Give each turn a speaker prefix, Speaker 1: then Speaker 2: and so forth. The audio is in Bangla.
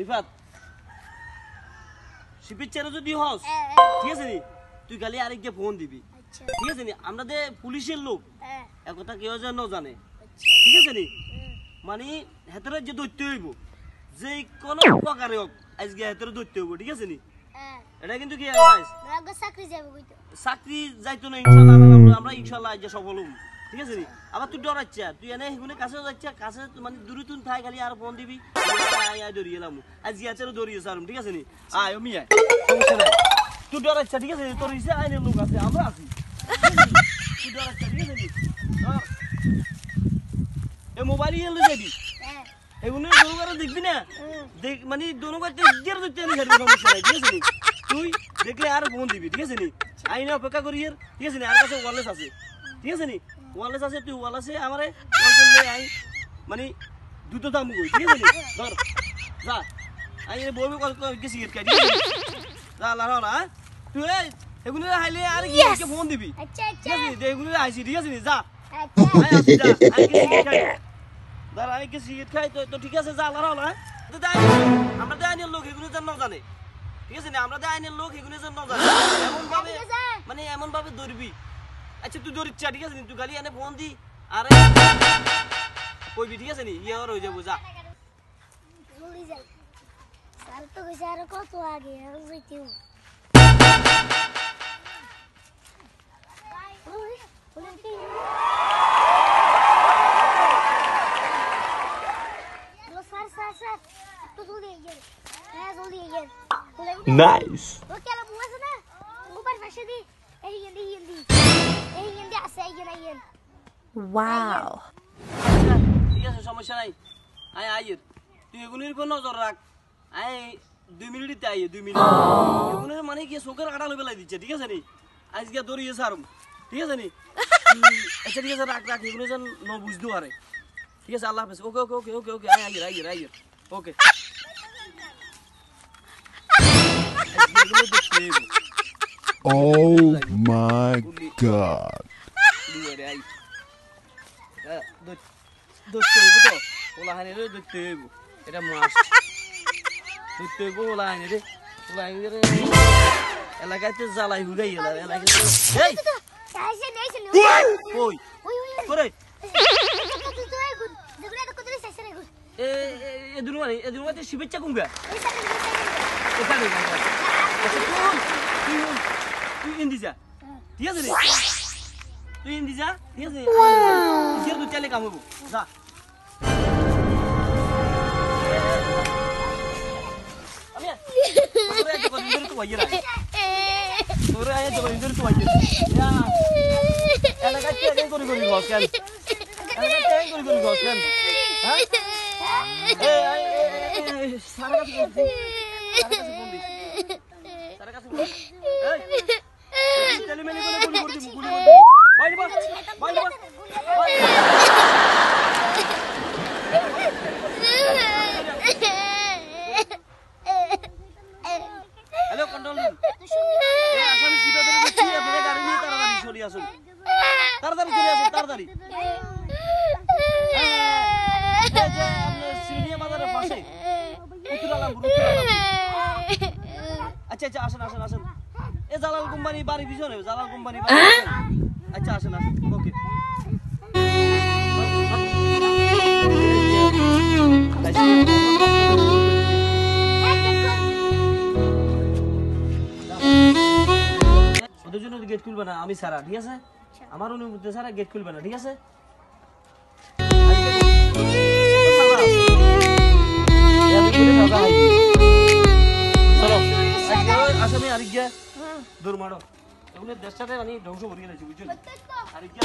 Speaker 1: রিফাত শিপির চেরে যদি হস ঠিক আছে নি তুই খালি আরেককে ফোন দিবি ঠিক আছে নি আমরা দে পুলিশের লোক একথা কেউ যেন জানে ঠিক আছে নি মানে হেতরে যে দৈত্য হইব যে কোনো প্রকারে হোক আজকে হেতরে দৈত্য হইব ঠিক আছে নি এটা কিন্তু কি গাইস
Speaker 2: চাকরি যাবে কইতো
Speaker 1: চাকরি যাইতো না ইনশাআল্লাহ আমরা ইনশাআল্লাহ আজ সফল হব ঠিক আছে নি আবার তুই ডরাচ্ছা তুই এনে হিগুনে কাছে যাচ্ছা কাছে মানে দূরে তুই থাই খালি আর ফোন দিবি আই দরিয়েলাম আজ গিয়াছারও দরিয়ে সারম ঠিক আছে নি আয় ও মিয়া সমস্যা নাই তুই ডরাচ্ছা ঠিক আছে তোর হিসে আইনের লোক আছে আমরা আছি তুই ডরাচ্ছা ঠিক আছে নি এ মোবাইল ইয়ে লই যাবি এগুলো দোনোগারে দেখবি না দেখ মানে দোনোগারতে গিয়ার দেখতে আমি খালি সমস্যা নাই ঠিক আছে নি তুই দেখলে আর ফোন দিবি ঠিক আছে নি আইনা অপেক্ষা করি এর ঠিক আছে নি আর কাছে ওয়ারলেস আছে ঠিক আছে নি ওয়ারলেস আছে তুই ওয়ারলেসে আমারে কল করলে আই মানে দুটো দাম কই ঠিক আছে নি ধর যা আই এ বলবি কল কি সিগারেট খাই ঠিক আছে যা লারা না তুই এগুলো হাইলে আর কি ফোন দিবি
Speaker 2: আচ্ছা
Speaker 1: ঠিক আছে নি এগুলো আইছি ঠিক আছে নি যা
Speaker 2: আচ্ছা
Speaker 1: আই আসি যা আই কি সিগারেট খাই দাঁড়া আমি কি সিগারেট খাই তো ঠিক আছে যা লারা না আমরা তো আইনের লোক এগুলো যেন জানে ঠিক আছে না আমরা তো আইনের লোক এগুলো যেন জানে এমন ভাবে মানে এমন ভাবে ধরবি আচ্ছা তুই ধরিচ্ছা ঠিক আছে তুই খালি এনে ফোন দি আরে কইবি ঠিক আছে নি ইয়ে আর হয়ে যাবো যা
Speaker 2: জলদি যাই স্যার তো কইছে আর কত আগে আর যাইতেও
Speaker 3: Nice.
Speaker 2: Okay, alam mo na. Ubar pa siya di. Hindi. Asa yan.
Speaker 3: Wow.
Speaker 1: ঠিক আছে সমস্যা নাই আই আইয়ের তুই এগুলোর উপর নজর রাখ আই 2 মিনিটে আইয়ে 2 মিনিট এগুলোর মানে কি চোখের কাটা লই বেলাই দিচ্ছে ঠিক আছে নি আজকে দরিয়ে সারম ঠিক আছে নি আচ্ছা ঠিক আছে রাখ এগুলো যেন ন বুঝতে পারে ঠিক আছে আল্লাহ হাফেজ ওকে আইয়ের ওকে
Speaker 4: Oh my God.
Speaker 1: এটা মাছ ধরতে হইব ওলাহানি রে ওলাহানি এলাকাতে জ্বালাই হুগাই এলা এলাকাতে এই কই করে এ দুনুমাতে শুভেচ্ছা কুঙ্গা এখানে তুই হিন্দি যা ঠিক আছে রে তুই হিন্দি যা ঠিক আছে তুই চালে কাম হবো যা তোরে আয় তো ইন্দুর তো আইছে ইয়া এলাকা কে করে গসকেন এলাকা কে করে গসকেন হ্যাঁ সারা কাছে এই তেলে মেলে করে গুলি করে দিবি বাইরে হ্যালো কন্ট্রোল রুম এই আসামি সিধা ধরে দিচ্ছি আপনারা গাড়ি নিয়ে তাড়াতাড়ি চলে আসুন তাড়াতাড়ি সিনিয়া বাজারের পাশে আচ্ছা আসেন এ জালাল কোম্পানি বাড়ি পিছনে আচ্ছা আসেন ওকে ওদের জন্য গেট খুলবে না আমি সারা ঠিক আছে আমার অনুমতি সারা গেট খুলবে না ঠিক আছে আসামি আরিজ্ঞা দৌড় মারো এগুলো দেশটাতে মানে ধ্বংস করিয়ে দিয়েছি বুঝছো আরিজ্ঞা